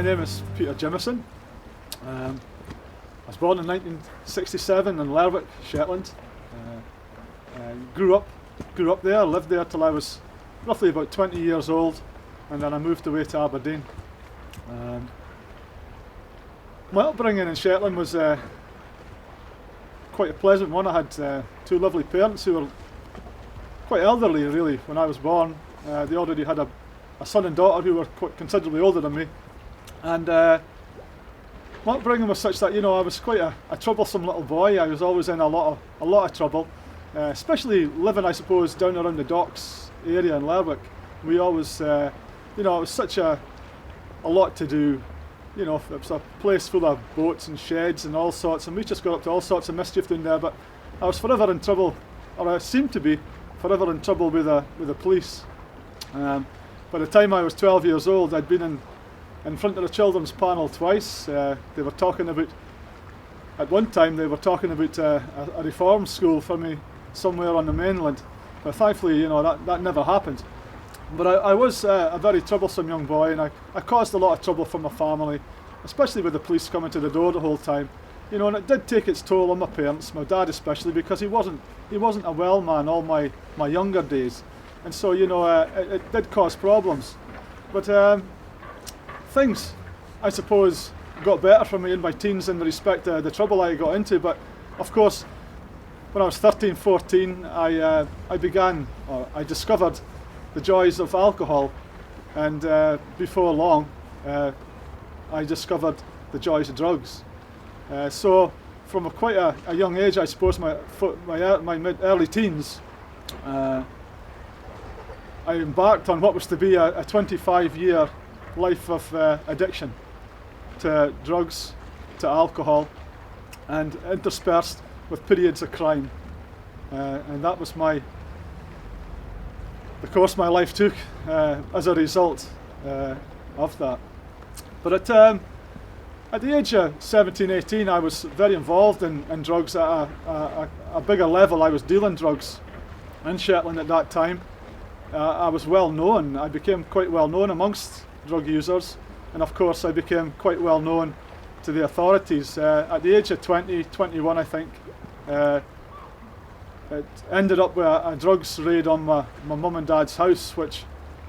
My name is Peter Jamieson. I was born in 1967 in Lerwick, Shetland. Grew up there, lived there till I was roughly about 20 years old, and then I moved away to Aberdeen. My upbringing in Shetland was quite a pleasant one. I had two lovely parents who were quite elderly really when I was born. They already had a son and daughter who were quite considerably older than me. And my upbringing was such that, I was quite a troublesome little boy. I was always in a lot of trouble, especially living, I suppose, down around the docks area in Lerwick. We always, it was such a lot to do. It was a place full of boats and sheds and all sorts, and we just got up to all sorts of mischief down there. But I was forever in trouble, or I seemed to be forever in trouble with the police. By the time I was 12 years old, I'd been in front of the children's panel twice. They were talking about, at one time they were talking about a reform school for me somewhere on the mainland. But thankfully, that never happened. But I was a very troublesome young boy, and I caused a lot of trouble for my family, especially with the police coming to the door the whole time. And it did take its toll on my parents, my dad especially, because he wasn't a well man all my younger days. And so, it did cause problems. But things, I suppose, got better for me in my teens in respect to the trouble I got into. But of course, when I was 13, 14, I discovered the joys of alcohol, and before long, I discovered the joys of drugs. So, from quite a young age, I suppose, my early teens, I embarked on what was to be a 25-year life of addiction to drugs, to alcohol, and interspersed with periods of crime. And that was the course my life took as a result of that. But at the age of 17, 18, I was very involved in drugs at a bigger level. I was dealing drugs in Shetland at that time. I was well known. I became quite well known amongst drug users, and of course I became quite well known to the authorities. At the age of 20, 21 I think, it ended up with a drugs raid on my mum and dad's house, which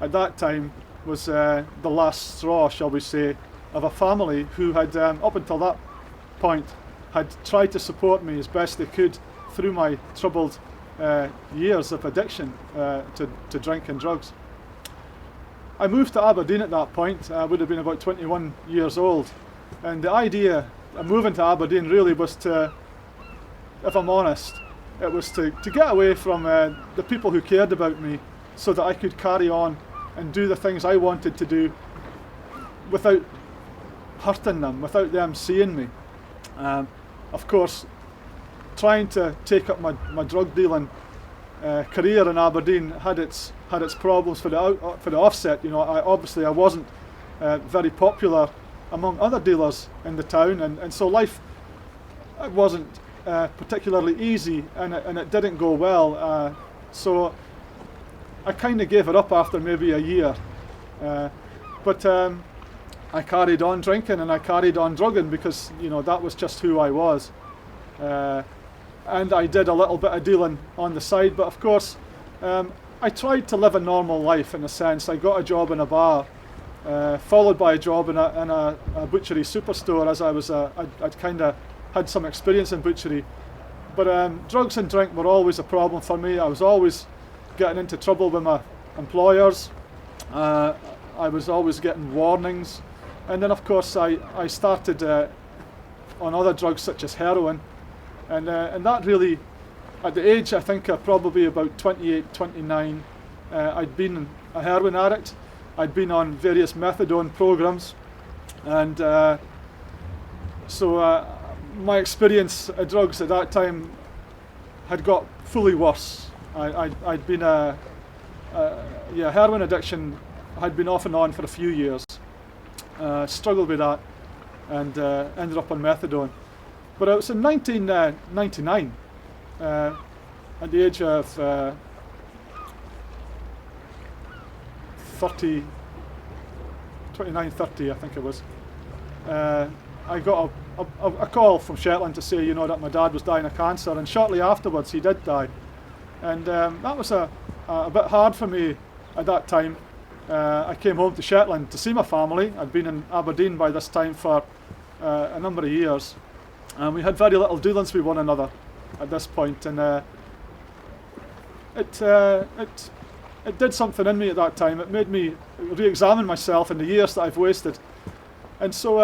at that time was the last straw, shall we say, of a family who had, up until that point, had tried to support me as best they could through my troubled years of addiction to drink and drugs. I moved to Aberdeen at that point. I would have been about 21 years old, and the idea of moving to Aberdeen really was to, if I'm honest, it was to get away from the people who cared about me, so that I could carry on and do the things I wanted to do without hurting them, without them seeing me. Of course, trying to take up my drug dealing career in Aberdeen had its problems for the offset. I wasn't very popular among other dealers in the town, and so life wasn't particularly easy, and it didn't go well. So I kind of gave it up after maybe a year. But I carried on drinking and I carried on drugging because that was just who I was. And I did a little bit of dealing on the side, but of course I tried to live a normal life in a sense. I got a job in a bar, followed by a job in a butchery superstore, as I'd kind of had some experience in butchery. But drugs and drink were always a problem for me. I was always getting into trouble with my employers. I was always getting warnings. And then of course I started on other drugs such as heroin. And that really, at the age I think probably about 28, 29, I'd been a heroin addict. I'd been on various methadone programs. And so my experience of drugs at that time had got fully worse. I'd been heroin addiction had been off and on for a few years. Struggled with that and ended up on methadone. But it was in 1999, at the age of 30, 29, 30 I think it was, I got a call from Shetland to say, that my dad was dying of cancer, and shortly afterwards he did die. And that was a bit hard for me at that time. I came home to Shetland to see my family. I'd been in Aberdeen by this time for a number of years, and we had very little dealings with one another at this point. And it did something in me at that time. It made me re-examine myself and the years that I've wasted. And so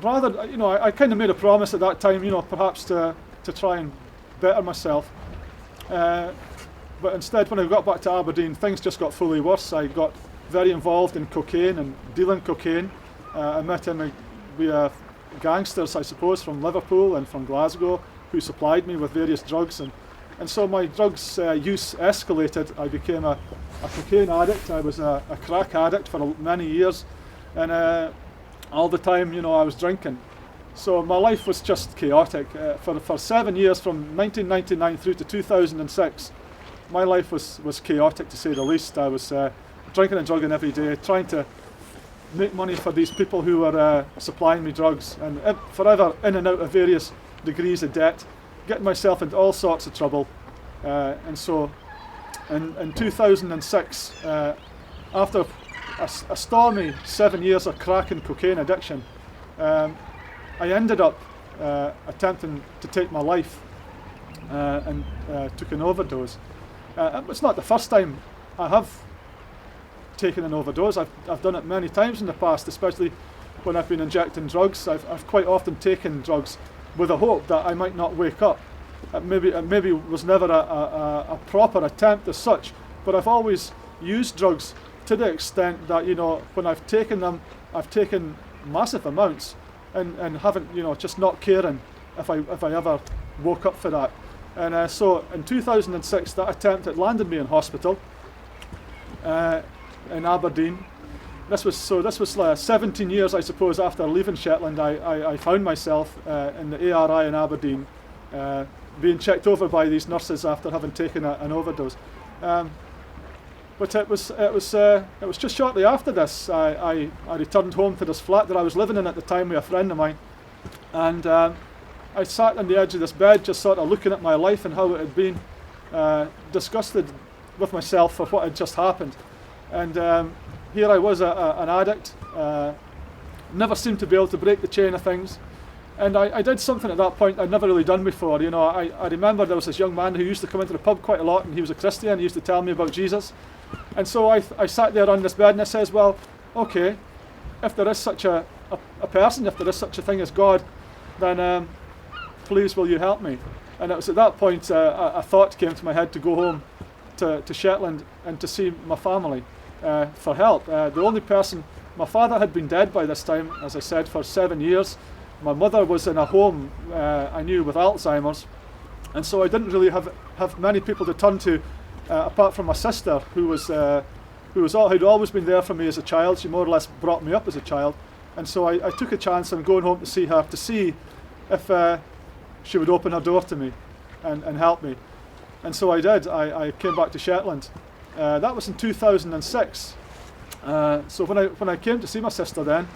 rather, I kind of made a promise at that time, perhaps to try and better myself. But instead, when I got back to Aberdeen, things just got fully worse. I got very involved in cocaine and dealing cocaine. I met in with gangsters, I suppose, from Liverpool and from Glasgow, who supplied me with various drugs. And so my drugs use escalated. I became a cocaine addict. I was a crack addict for many years. And all the time, I was drinking. So my life was just chaotic. For 7 years, from 1999 through to 2006, my life was chaotic, to say the least. I was drinking and drugging every day, trying to make money for these people who were supplying me drugs, and forever in and out of various degrees of debt, getting myself into all sorts of trouble. And so in 2006, after a stormy 7 years of crack and cocaine addiction, I ended up attempting to take my life and took an overdose. It's not the first time I have taken an overdose. I've done it many times in the past, especially when I've been injecting drugs. I've quite often taken drugs with a hope that I might not wake up. It maybe was never a proper attempt as such, but I've always used drugs to the extent that, when I've taken them, I've taken massive amounts and haven't, just not caring if I ever woke up for that. And so in 2006, that attempt, it landed me in hospital in Aberdeen. This was 17 years, I suppose, after leaving Shetland. I found myself in the ARI in Aberdeen, being checked over by these nurses after having taken an overdose. But it was just shortly after this I returned home to this flat that I was living in at the time with a friend of mine, and I sat on the edge of this bed, just sort of looking at my life and how it had been, disgusted with myself for what had just happened. And here I was, an addict, never seemed to be able to break the chain of things. And I did something at that point I'd never really done before. I remember there was this young man who used to come into the pub quite a lot, and he was a Christian. He used to tell me about Jesus. And so I sat there on this bed and I says, well, okay, if there is such a person, if there is such a thing as God, then please will you help me? And it was at that point a thought came to my head to go home to Shetland and to see my family for help. The only person, my father had been dead by this time, as I said, for 7 years. My mother was in a home I knew with Alzheimer's, and so I didn't really have many people to turn to apart from my sister, who'd always been there for me as a child. She more or less brought me up as a child, and so I took a chance on going home to see her, to see if she would open her door to me and help me. And so I did. I came back to Shetland. That was in 2006. So when I came to see my sister then,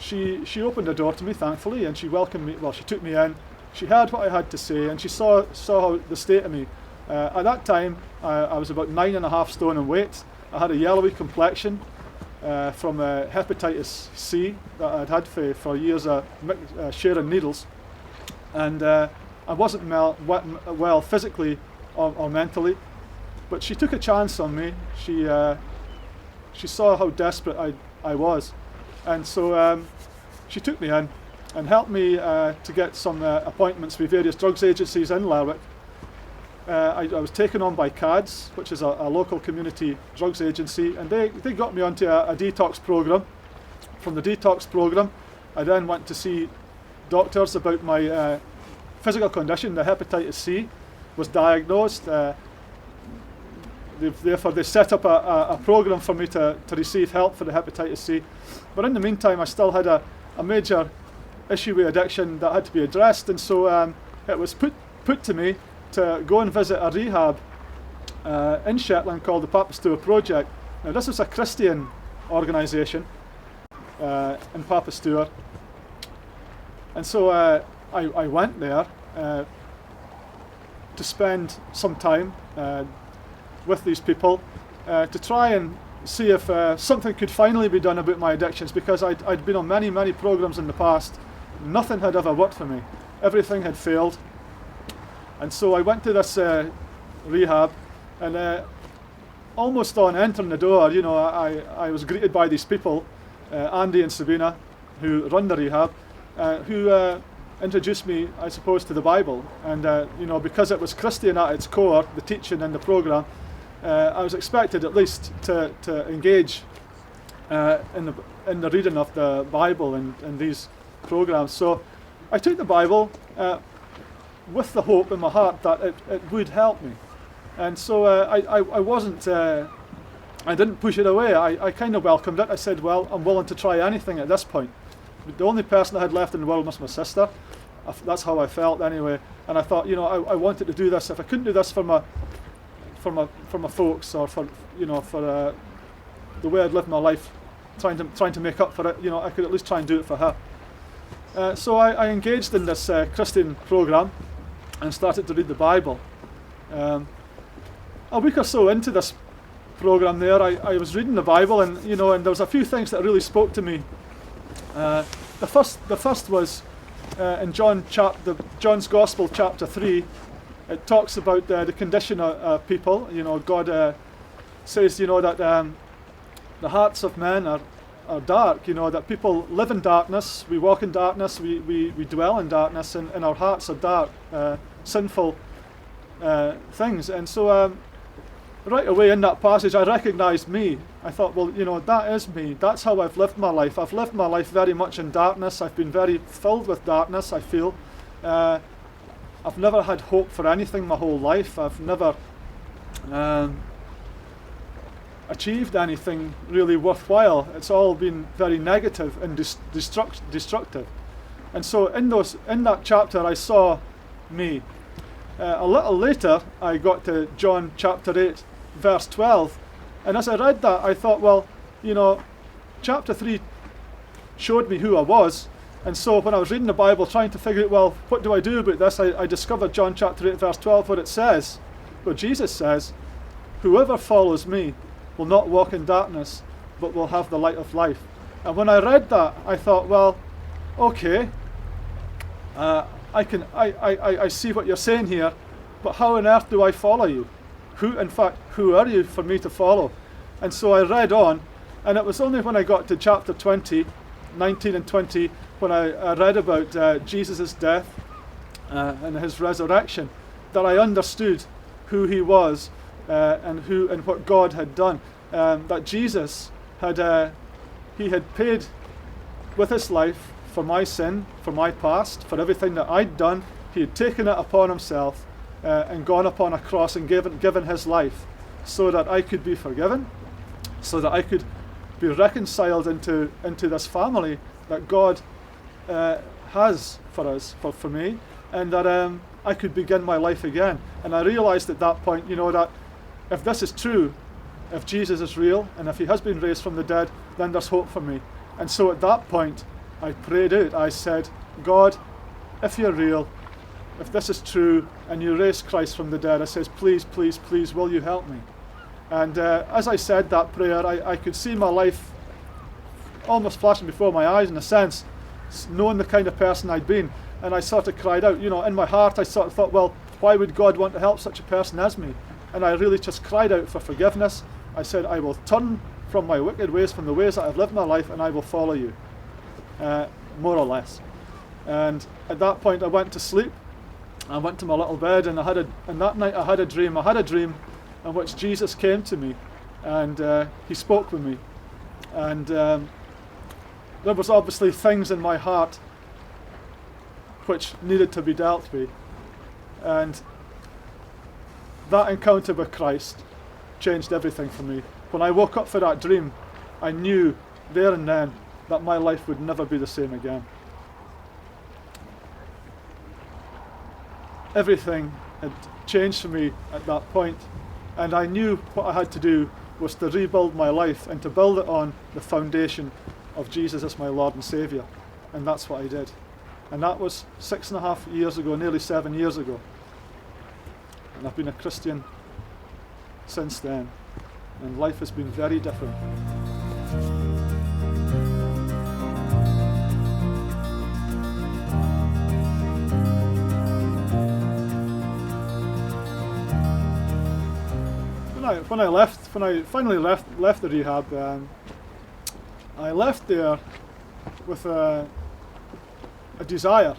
she opened the door to me, thankfully, and she welcomed me. Well, she took me in. She heard what I had to say, and she saw how the state of me. At that time, I was about 9.5 stone in weight. I had a yellowy complexion from hepatitis C that I'd had for years of sharing needles, and I wasn't well physically or mentally. But she took a chance on me. She saw how desperate I was, and so she took me in and helped me to get some appointments with various drugs agencies in Lerwick. I was taken on by CADS, which is a local community drugs agency, and they got me onto a detox program. From the detox program, I then went to see doctors about my physical condition. The hepatitis C was diagnosed. Therefore, they set up a program for me to receive help for the hepatitis C. But in the meantime, I still had a major issue with addiction that had to be addressed, and so it was put to me to go and visit a rehab in Shetland called the Papastour Project. Now, this was a Christian organisation, in Papastour. And so I went there to spend some time with these people to try and see if something could finally be done about my addictions, because I'd been on many programs in the past. Nothing had ever worked for me. Everything had failed. And so I went to this rehab, and almost on entering the door, I was greeted by these people, Andy and Sabina, who run the rehab, who introduced me, I suppose, to the Bible. And because it was Christian at its core, the teaching and the program, I was expected at least to engage in the reading of the Bible in these programs. So I took the Bible with the hope in my heart that it would help me. And so I wasn't, I didn't push it away. I kind of welcomed it. I said, well, I'm willing to try anything at this point. The only person I had left in the world was my sister. That's how I felt anyway. And I thought, I wanted to do this. If I couldn't do this for my folks, or for the way I'd lived my life, trying to make up for it, I could at least try and do it for her. So I engaged in this Christian program and started to read the Bible. A week or so into this program there, I was reading the Bible, and and there was a few things that really spoke to me. The first was in John's Gospel, chapter 3. It talks about the condition of people. God says, that the hearts of men are dark. That people live in darkness. We walk in darkness. We dwell in darkness, and our hearts are dark, sinful things. And so right away in that passage, I recognized me. I thought, well, that is me. That's how I've lived my life. I've lived my life very much in darkness. I've been very filled with darkness, I feel. I've never had hope for anything my whole life. I've never achieved anything really worthwhile. It's all been very negative and destructive. And so in that chapter, I saw me. A little later, I got to John chapter 8, verse 12. And as I read that, I thought, well, chapter 3 showed me who I was. And so when I was reading the Bible, trying to figure out, well, what do I do about this, I discovered John chapter 8, verse 12, where it says, where Jesus says, whoever follows me will not walk in darkness, but will have the light of life. And when I read that, I thought, well, okay, I see what you're saying here, but how on earth do I follow you? Who are you for me to follow? And so I read on, and it was only when I got to chapter 20, 19 and 20, when I read about Jesus' death and his resurrection, that I understood who he was and what God had done. That Jesus had paid with his life for my sin, for my past, for everything that I'd done. He had taken it upon himself and gone upon a cross and given his life so that I could be forgiven, so that I could be reconciled into this family that God has for us, for me, and that I could begin my life again. And I realized at that point, that if this is true, if Jesus is real, and if he has been raised from the dead, then there's hope for me. And so at that point, I prayed out. I said, God, if you're real, if this is true, and you raised Christ from the dead, I says, please, please, please, will you help me? And as I said that prayer, I could see my life almost flashing before my eyes, in a sense, knowing the kind of person I'd been. And I sort of cried out, in my heart, I sort of thought, well, why would God want to help such a person as me? And I really just cried out for forgiveness. I said, I will turn from my wicked ways, from the ways that I've lived my life, and I will follow you, more or less. And at that point, I went to sleep. I went to my little bed, and that night I had a dream. I had a dream in which Jesus came to me, and he spoke with me. And there was obviously things in my heart which needed to be dealt with. And that encounter with Christ changed everything for me. When I woke up for that dream, I knew there and then that my life would never be the same again. Everything had changed for me at that point, and I knew what I had to do was to rebuild my life and to build it on the foundation of Jesus as my Lord and Saviour. And that's what I did. And that was 6.5 years ago, nearly 7 years ago. And I've been a Christian since then. And life has been very different. When I finally left the rehab, I left there with a desire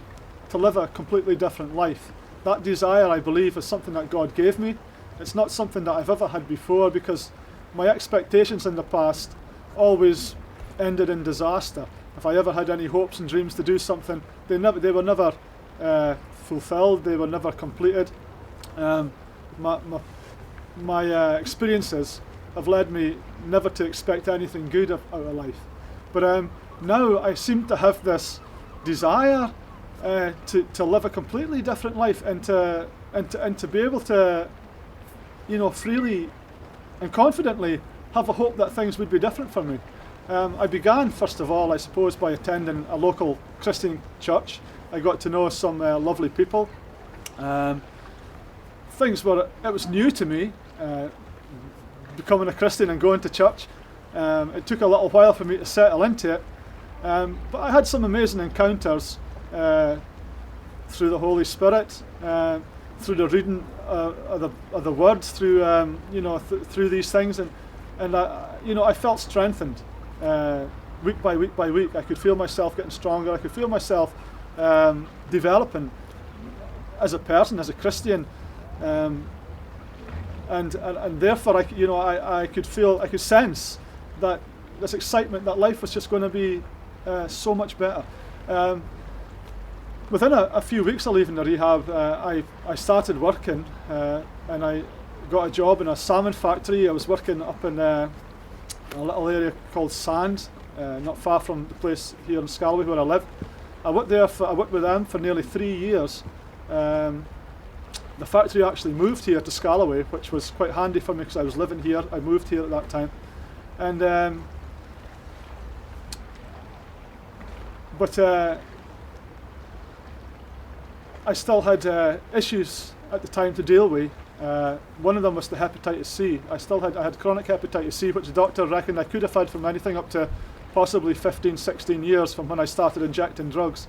to live a completely different life. That desire, I believe, is something that God gave me. It's not something that I've ever had before, because my expectations in the past always ended in disaster. If I ever had any hopes and dreams to do something, they were never fulfilled. They were never completed. My experiences have led me never to expect anything good out of life. But now I seem to have this desire to live a completely different life, and to be able to, freely and confidently have a hope that things would be different for me. I began, first of all, I suppose, by attending a local Christian church. I got to know some lovely people. It was new to me, becoming a Christian and going to church. It took a little while for me to settle into it, but I had some amazing encounters through the Holy Spirit, through the reading of the Word, through through these things, and I felt strengthened week by week by week. I could feel myself getting stronger. I could feel myself developing as a person, as a Christian. And therefore, I could sense that this excitement, that life was just going to be so much better. Within a few weeks of leaving the rehab, I started working, and I got a job in a salmon factory. I was working up in a little area called Sand, not far from the place here in Scalway where I live. I worked with them for nearly 3 years. The factory actually moved here to Scalway, which was quite handy for me because I was living here. I moved here at that time, and but I still had issues at the time to deal with. One of them was the hepatitis C. I had chronic hepatitis C, which the doctor reckoned I could have had from anything up to possibly 15, 16 years from when I started injecting drugs.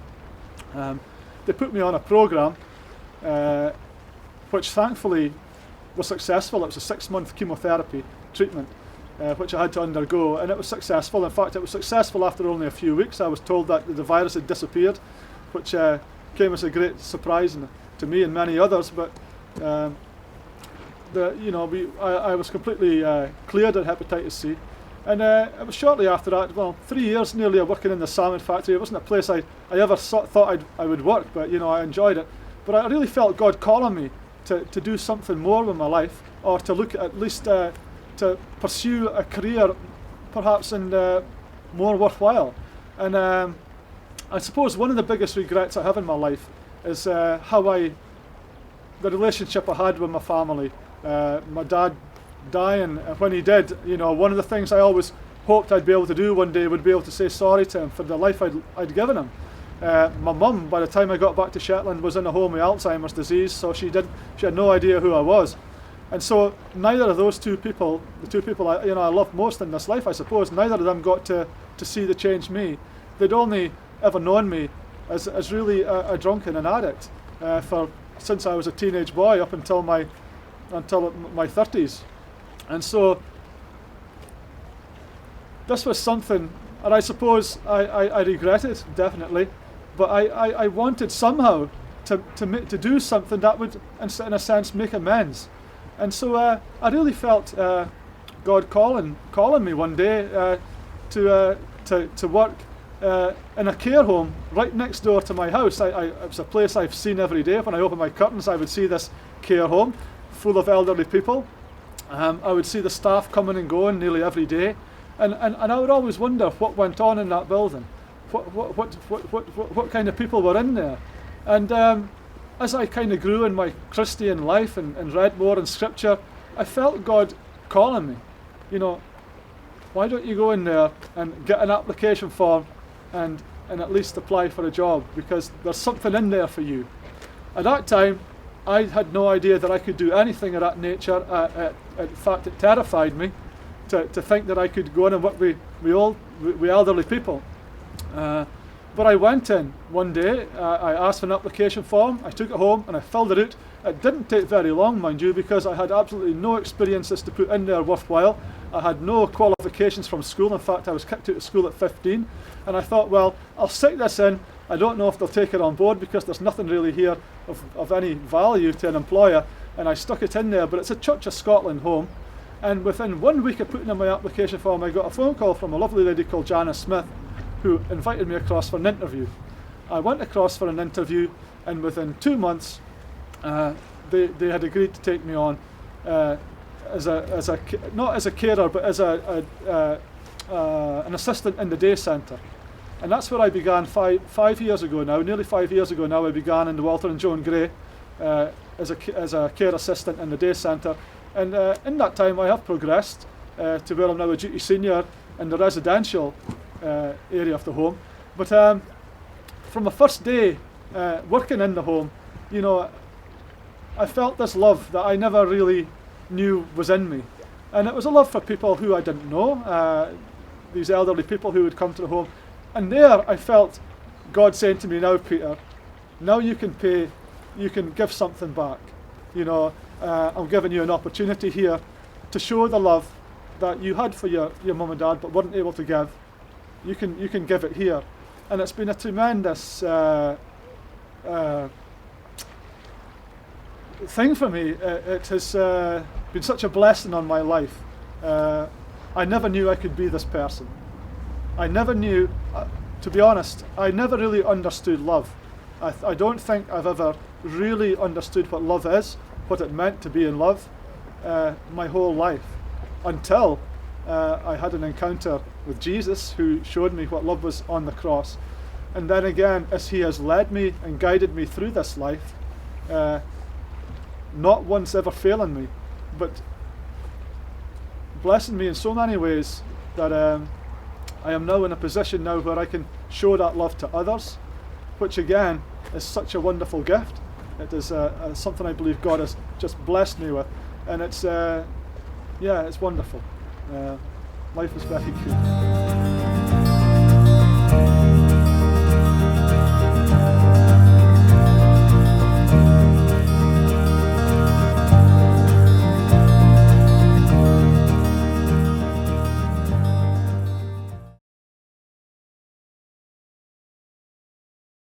They put me on a program, which thankfully was successful. It was a 6-month chemotherapy treatment, which I had to undergo, and it was successful. In fact, it was successful after only a few weeks. I was told that the virus had disappeared, which came as a great surprise to me and many others. But I was completely cleared of hepatitis C, and it was shortly after that. Well, 3 years nearly of working in the salmon factory. It wasn't a place I ever thought I would work, but I enjoyed it. But I really felt God calling me to do something more with my life, or to look at least to pursue a career perhaps more worthwhile. And I suppose one of the biggest regrets I have in my life is the relationship I had with my family. My dad dying, when he did, one of the things I always hoped I'd be able to do one day would be able to say sorry to him for the life I'd given him. My mum, by the time I got back to Shetland, was in a home with Alzheimer's disease, so she had no idea who I was. And so neither of those two people, the two people I love most in this life, I suppose, neither of them got to see the change me. They'd only ever known me as really a drunken and addict since I was a teenage boy up until my 30s. And so this was something, and I suppose I regret it, definitely, but I wanted somehow to do something that would, in a sense, make amends. And so I really felt God calling me one day to work in a care home right next door to my house. It was a place I've seen every day. When I opened my curtains, I would see this care home full of elderly people. I would see the staff coming and going nearly every day, and I would always wonder what went on in that building, what kind of people were in there. And as I kind of grew in my Christian life and read more in Scripture, I felt God calling me. why don't you go in there and get an application form and at least apply for a job, because there's something in there for you. At that time, I had no idea that I could do anything of that nature. In fact, it terrified me to think that I could go in and work with elderly people. But I went in one day, I asked for an application form, I took it home and I filled it out. It didn't take very long, mind you, because I had absolutely no experiences to put in there worthwhile. I had no qualifications from school. In fact, I was kicked out of school at 15. And I thought, well, I'll stick this in. I don't know if they'll take it on board, because there's nothing really here of any value to an employer. And I stuck it in there, but it's a Church of Scotland home. And within 1 week of putting in my application form, I got a phone call from a lovely lady called Janice Smith, who invited me across for an interview. I went across for an interview, and within 2 months, they had agreed to take me on not as a carer, but as an assistant in the day centre. And that's where I began 5 years ago now, nearly 5 years ago now. I began in the Walter and Joan Gray as a care assistant in the day centre. And in that time I have progressed to where I'm now a duty senior in the residential area of the home. But from the first day working in the home, you know, I felt this love that I never really knew was in me. And it was a love for people who I didn't know, these elderly people who would come to the home. And there I felt God saying to me, now Peter, now you can pay, you can give something back. You know, I'm giving you an opportunity here to show the love that you had for your mum and dad but weren't able to give. You can give it here. And it's been a tremendous thing for me. It has been such a blessing on my life. I never knew I could be this person. I never knew, to be honest, I never really understood love. I don't think I've ever really understood what love is, what it meant to be in love, my whole life, until I had an encounter with Jesus, who showed me what love was on the cross. And then again, as he has led me and guided me through this life, not once ever failing me, but blessing me in so many ways that I am now in a position now where I can show that love to others, which again is such a wonderful gift. It is something I believe God has just blessed me with, and it's it's wonderful. Life is very good.